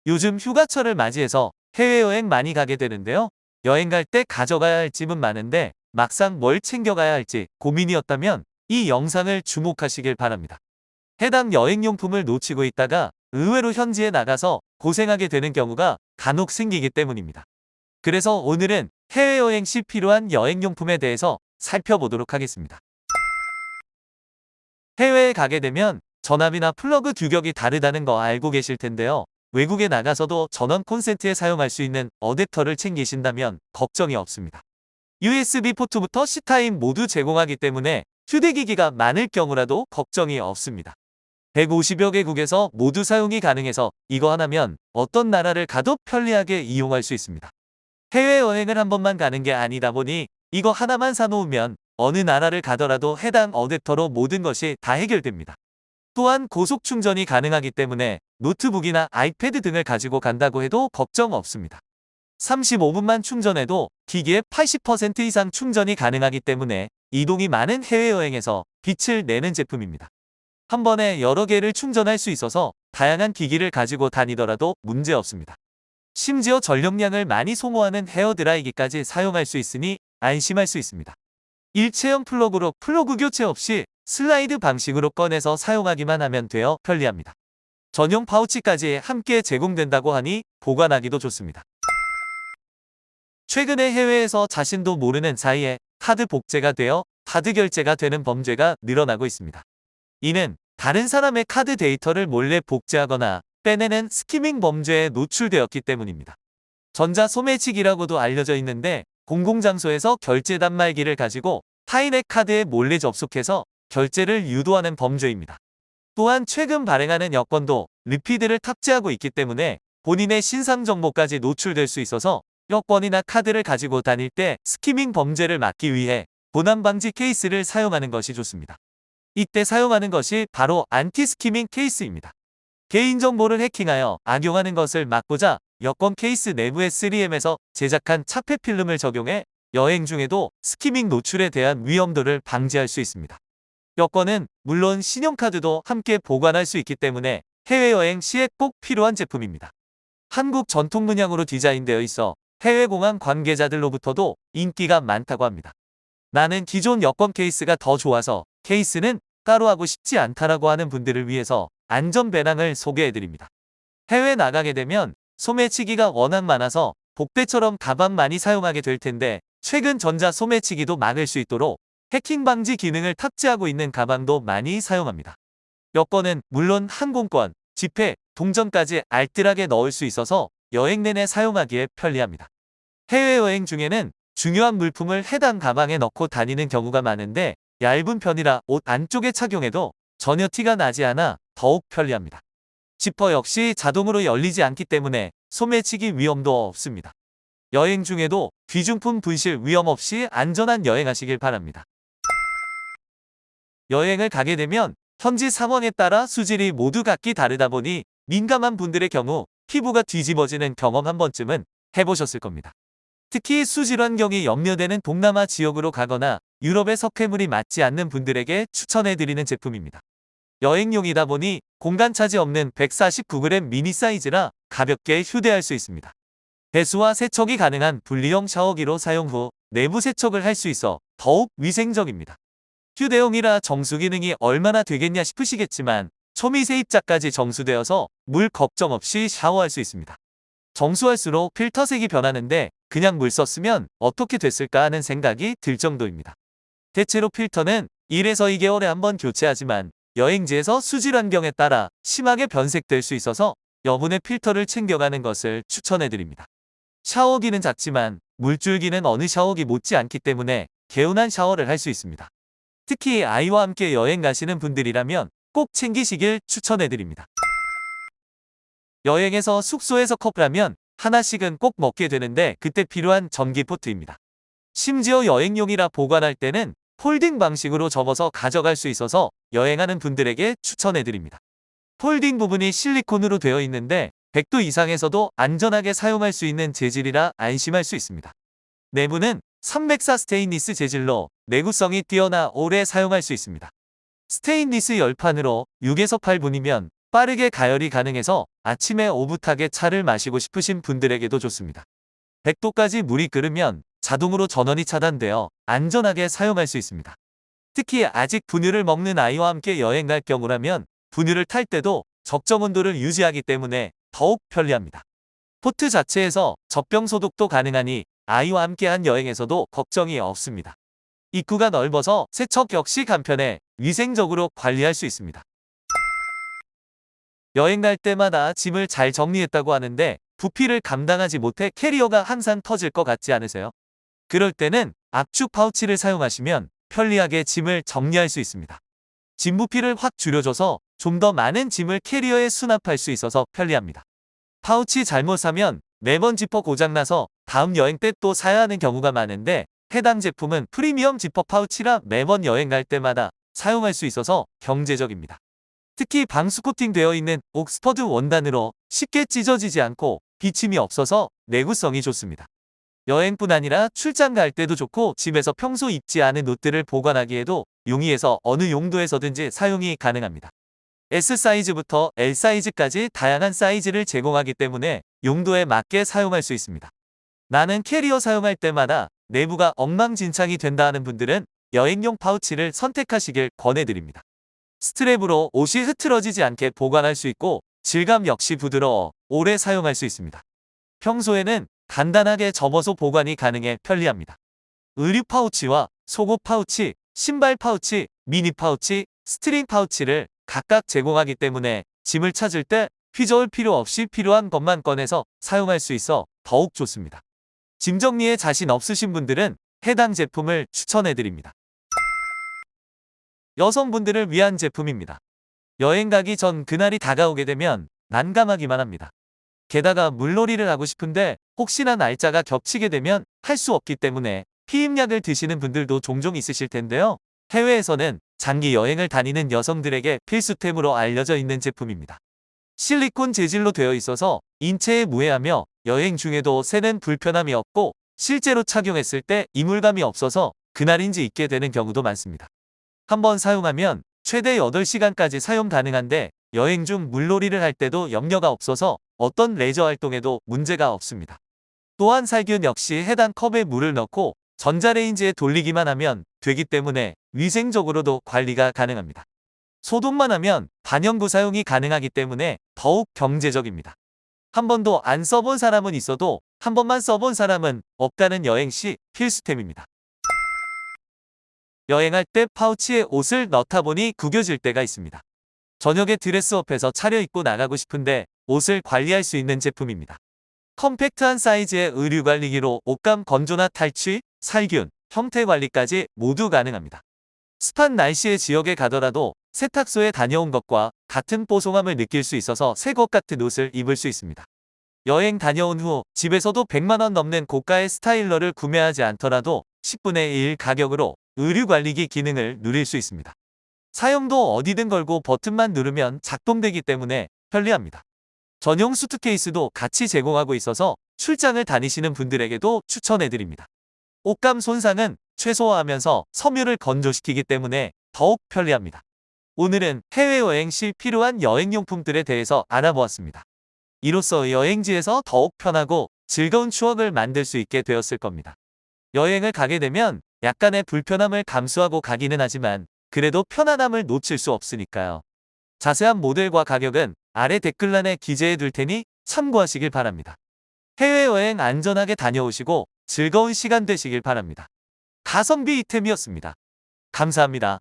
요즘 휴가철을 맞이해서 해외여행 많이 가게 되는데요. 여행 갈 때 가져가야 할 짐은 많은데 막상 뭘 챙겨가야 할지 고민이었다면 이 영상을 주목하시길 바랍니다. 해당 여행용품을 놓치고 있다가 의외로 현지에 나가서 고생하게 되는 경우가 간혹 생기기 때문입니다. 그래서 오늘은 해외여행 시 필요한 여행용품에 대해서 살펴보도록 하겠습니다. 해외에 가게 되면 전압이나 플러그 규격이 다르다는 거 알고 계실 텐데요. 외국에 나가서도 전원 콘센트에 사용할 수 있는 어댑터를 챙기신다면 걱정이 없습니다. USB 포트부터 C타입 모두 제공하기 때문에 휴대기기가 많을 경우라도 걱정이 없습니다. 150여 개국에서 모두 사용이 가능해서 이거 하나면 어떤 나라를 가도 편리하게 이용할 수 있습니다. 해외여행을 한 번만 가는 게 아니다 보니 이거 하나만 사놓으면 어느 나라를 가더라도 해당 어댑터로 모든 것이 다 해결됩니다. 또한 고속 충전이 가능하기 때문에 노트북이나 아이패드 등을 가지고 간다고 해도 걱정 없습니다. 35분만 충전해도 기기의 80% 이상 충전이 가능하기 때문에 이동이 많은 해외여행에서 빛을 내는 제품입니다. 한 번에 여러 개를 충전할 수 있어서 다양한 기기를 가지고 다니더라도 문제 없습니다. 심지어 전력량을 많이 소모하는 헤어드라이기까지 사용할 수 있으니 안심할 수 있습니다. 일체형 플러그로 플러그 교체 없이 슬라이드 방식으로 꺼내서 사용하기만 하면 되어 편리합니다. 전용 파우치까지 함께 제공된다고 하니 보관하기도 좋습니다. 최근에 해외에서 자신도 모르는 사이에 카드 복제가 되어 카드 결제가 되는 범죄가 늘어나고 있습니다. 이는 다른 사람의 카드 데이터를 몰래 복제하거나 빼내는 스키밍 범죄에 노출되었기 때문입니다. 전자소매치기라고도 알려져 있는데 공공장소에서 결제 단말기를 가지고 타인의 카드에 몰래 접속해서 결제를 유도하는 범죄입니다. 또한 최근 발행하는 여권도 리피드를 탑재하고 있기 때문에 본인의 신상 정보까지 노출될 수 있어서 여권이나 카드를 가지고 다닐 때 스키밍 범죄를 막기 위해 도난 방지 케이스를 사용하는 것이 좋습니다. 이때 사용하는 것이 바로 안티 스키밍 케이스입니다. 개인정보를 해킹하여 악용하는 것을 막고자 여권 케이스 내부에 3M에서 제작한 차폐 필름을 적용해 여행 중에도 스키밍 노출에 대한 위험도를 방지할 수 있습니다. 여권은 물론 신용카드도 함께 보관할 수 있기 때문에 해외여행 시에 꼭 필요한 제품입니다. 한국 전통 문양으로 디자인되어 있어 해외 공항 관계자들로부터도 인기가 많다고 합니다. 나는 기존 여권 케이스가 더 좋아서 케이스는 따로 하고 싶지 않다라고 하는 분들을 위해서 안전 배낭을 소개해드립니다. 해외 나가게 되면 소매치기가 워낙 많아서 복대처럼 가방 많이 사용하게 될 텐데 최근 전자 소매치기도 막을 수 있도록 해킹 방지 기능을 탑재하고 있는 가방도 많이 사용합니다. 여권은 물론 항공권, 지폐, 동전까지 알뜰하게 넣을 수 있어서 여행 내내 사용하기에 편리합니다. 해외여행 중에는 중요한 물품을 해당 가방에 넣고 다니는 경우가 많은데 얇은 편이라 옷 안쪽에 착용해도 전혀 티가 나지 않아 더욱 편리합니다. 지퍼 역시 자동으로 열리지 않기 때문에 소매치기 위험도 없습니다. 여행 중에도 귀중품 분실 위험 없이 안전한 여행하시길 바랍니다. 여행을 가게 되면 현지 상황에 따라 수질이 모두 각기 다르다 보니 민감한 분들의 경우 피부가 뒤집어지는 경험 한 번쯤은 해보셨을 겁니다. 특히 수질 환경이 염려되는 동남아 지역으로 가거나 유럽의 석회물이 맞지 않는 분들에게 추천해드리는 제품입니다. 여행용이다 보니 공간 차지 없는 149g 미니 사이즈라 가볍게 휴대할 수 있습니다. 배수와 세척이 가능한 분리형 샤워기로 사용 후 내부 세척을 할 수 있어 더욱 위생적입니다. 휴대용이라 정수 기능이 얼마나 되겠냐 싶으시겠지만 초미 세입자까지 정수되어서 물 걱정 없이 샤워할 수 있습니다. 정수할수록 필터색이 변하는데 그냥 물 썼으면 어떻게 됐을까 하는 생각이 들 정도입니다. 대체로 필터는 1에서 2개월에 한 번 교체하지만 여행지에서 수질 환경에 따라 심하게 변색될 수 있어서 여분의 필터를 챙겨가는 것을 추천해드립니다. 샤워기는 작지만 물줄기는 어느 샤워기 못지 않기 때문에 개운한 샤워를 할 수 있습니다. 특히 아이와 함께 여행 가시는 분들이라면 꼭 챙기시길 추천해드립니다. 여행에서 숙소에서 컵라면 하나씩은 꼭 먹게 되는데 그때 필요한 전기포트입니다. 심지어 여행용이라 보관할 때는 폴딩 방식으로 접어서 가져갈 수 있어서 여행하는 분들에게 추천해드립니다. 폴딩 부분이 실리콘으로 되어 있는데 100도 이상에서도 안전하게 사용할 수 있는 재질이라 안심할 수 있습니다. 내부는 304 스테인리스 재질로 내구성이 뛰어나 오래 사용할 수 있습니다. 스테인리스 열판으로 6에서 8분이면 빠르게 가열이 가능해서 아침에 오붓하게 차를 마시고 싶으신 분들에게도 좋습니다. 100도까지 물이 끓으면 자동으로 전원이 차단되어 안전하게 사용할 수 있습니다. 특히 아직 분유를 먹는 아이와 함께 여행 갈 경우라면 분유를 탈 때도 적정 온도를 유지하기 때문에 더욱 편리합니다. 포트 자체에서 젖병 소독도 가능하니 아이와 함께한 여행에서도 걱정이 없습니다. 입구가 넓어서 세척 역시 간편해 위생적으로 관리할 수 있습니다. 여행 갈 때마다 짐을 잘 정리했다고 하는데 부피를 감당하지 못해 캐리어가 항상 터질 것 같지 않으세요? 그럴 때는 압축 파우치를 사용하시면 편리하게 짐을 정리할 수 있습니다. 짐 부피를 확 줄여줘서 좀 더 많은 짐을 캐리어에 수납할 수 있어서 편리합니다. 파우치 잘못 사면 매번 지퍼 고장나서 다음 여행 때 또 사야 하는 경우가 많은데 해당 제품은 프리미엄 지퍼 파우치라 매번 여행 갈 때마다 사용할 수 있어서 경제적입니다. 특히 방수 코팅되어 있는 옥스퍼드 원단으로 쉽게 찢어지지 않고 비침이 없어서 내구성이 좋습니다. 여행뿐 아니라 출장 갈 때도 좋고 집에서 평소 입지 않은 옷들을 보관하기에도 용이해서 어느 용도에서든지 사용이 가능합니다. S 사이즈부터 L 사이즈까지 다양한 사이즈를 제공하기 때문에 용도에 맞게 사용할 수 있습니다. 나는 캐리어 사용할 때마다 내부가 엉망진창이 된다 하는 분들은 여행용 파우치를 선택하시길 권해드립니다. 스트랩으로 옷이 흐트러지지 않게 보관할 수 있고 질감 역시 부드러워 오래 사용할 수 있습니다. 평소에는 간단하게 접어서 보관이 가능해 편리합니다. 의류 파우치와 속옷 파우치, 신발 파우치, 미니 파우치, 스트링 파우치를 각각 제공하기 때문에 짐을 찾을 때 휘저을 필요 없이 필요한 것만 꺼내서 사용할 수 있어 더욱 좋습니다. 짐 정리에 자신 없으신 분들은 해당 제품을 추천해드립니다. 여성분들을 위한 제품입니다. 여행 가기 전 그날이 다가오게 되면 난감하기만 합니다. 게다가 물놀이를 하고 싶은데 혹시나 날짜가 겹치게 되면 할 수 없기 때문에 피임약을 드시는 분들도 종종 있으실 텐데요. 해외에서는 장기 여행을 다니는 여성들에게 필수템으로 알려져 있는 제품입니다. 실리콘 재질로 되어 있어서 인체에 무해하며 여행 중에도 새는 불편함이 없고 실제로 착용했을 때 이물감이 없어서 그날인지 잊게 되는 경우도 많습니다. 한번 사용하면 최대 8시간까지 사용 가능한데 여행 중 물놀이를 할 때도 염려가 없어서 어떤 레저 활동에도 문제가 없습니다. 또한 살균 역시 해당 컵에 물을 넣고 전자레인지에 돌리기만 하면 되기 때문에 위생적으로도 관리가 가능합니다. 소독만 하면 반영구 사용이 가능하기 때문에 더욱 경제적입니다. 한 번도 안 써본 사람은 있어도 한 번만 써본 사람은 없다는 여행 시 필수템입니다. 여행할 때 파우치에 옷을 넣다 보니 구겨질 때가 있습니다. 저녁에 드레스업해서 차려입고 나가고 싶은데 옷을 관리할 수 있는 제품입니다. 컴팩트한 사이즈의 의류 관리기로 옷감 건조나 탈취, 살균, 형태 관리까지 모두 가능합니다. 습한 날씨의 지역에 가더라도 세탁소에 다녀온 것과 같은 뽀송함을 느낄 수 있어서 새 것 같은 옷을 입을 수 있습니다. 여행 다녀온 후 집에서도 100만 원 넘는 고가의 스타일러를 구매하지 않더라도 10분의 1 가격으로 의류 관리기 기능을 누릴 수 있습니다. 사용도 어디든 걸고 버튼만 누르면 작동되기 때문에 편리합니다. 전용 수트케이스도 같이 제공하고 있어서 출장을 다니시는 분들에게도 추천해드립니다. 옷감 손상은 최소화하면서 섬유를 건조시키기 때문에 더욱 편리합니다. 오늘은 해외여행 시 필요한 여행용품들에 대해서 알아보았습니다. 이로써 여행지에서 더욱 편하고 즐거운 추억을 만들 수 있게 되었을 겁니다. 여행을 가게 되면 약간의 불편함을 감수하고 가기는 하지만 그래도 편안함을 놓칠 수 없으니까요. 자세한 모델과 가격은 아래 댓글란에 기재해 둘 테니 참고하시길 바랍니다. 해외여행 안전하게 다녀오시고 즐거운 시간 되시길 바랍니다. 가성비 이템이었습니다. 감사합니다.